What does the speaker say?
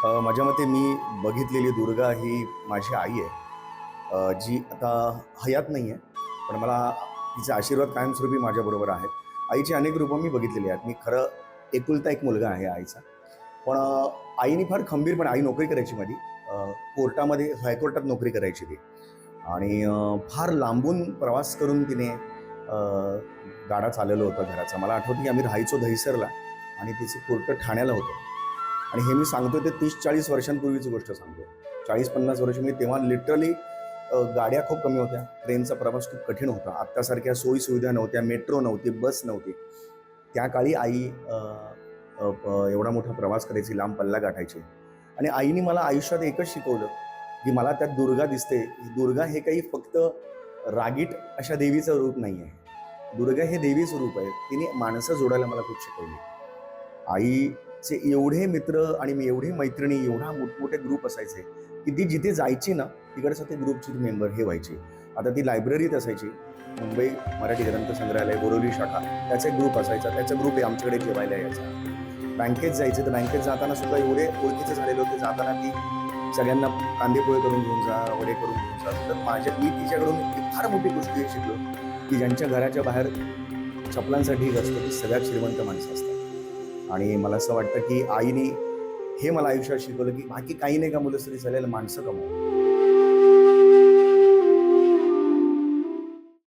माझ्या मते मी बघितलेली दुर्गा ही माझी आई आहे, जी आता हयात नाही आहे. पण मला तिचे आशीर्वाद कायमस्वरूपी माझ्याबरोबर आहेत. आईची अनेक रूपं मी बघितलेली आहेत. मी खरं एकुलता एक मुलगा आहे आईचा. पण आईने फार खंबीरपणे आई नोकरी करायची माझी. कोर्टामध्ये हायकोर्टात नोकरी करायची ती. आणि फार लांबून प्रवास करून तिने गाडा चालवलं होतं घराचा. मला आठवतं की आम्ही राहायचो दहिसरला आणि तिचं कोर्ट ठाण्याला होतं. आणि हे मी सांगतोय ते 30-40 वर्षांपूर्वीची गोष्ट सांगतोय. 40-50 वर्ष मी तेव्हा लिटरली गाड्या खूप कमी होत्या. ट्रेनचा प्रवास खूप कठीण होता. आत्तासारख्या सोयीसुविधा नव्हत्या, मेट्रो नव्हती, बस नव्हती. त्या काळी आई एवढा मोठा प्रवास करायची, लांब पल्ला गाठायची. आणि आईने मला आयुष्यात एकच शिकवलं, की मला त्यात दुर्गा दिसते. दुर्गा हे काही फक्त रागीट अशा देवीचं रूप नाही आहे. दुर्गा हे देवीचं रूप आहे. तिने माणसं जोडायला मला खूप शिकवली. आईचे एवढे मित्र आणि मी एवढे मैत्रिणी, एवढा मोठमोठे ग्रुप असायचे, की ती जिथे जायची ना, तिकडचं ते ग्रुपची मेंबर हे व्हायची. आता ती लायब्ररीत असायची. मुंबई मराठी ग्रंथ संग्रहालय, बोरिवली शाखा, त्याचा एक ग्रुप असायचा. त्याचा ग्रुप आहे आमच्याकडे जेवायला यायचा. बँकेत जायचे, तर बँकेत जाताना सुद्धा एवढे ओळखीचे झालेले होते. जाताना ती सगळ्यांना कांदेपोहे करून घेऊन जा, वडे करून घेऊन जा. तर मी तिच्याकडून एक फार मोठी गोष्ट एक शिकलो, की ज्यांच्या घराच्या बाहेर चपलांसाठी एक असतो, ती सगळ्यात श्रीमंत माणसं असतात. आणि मला असं वाटतं, की आईने हे मला आयुष्यात शिकवलं, की बाकी काही नाही कमवलं तरी चालेल, माणसं कमव.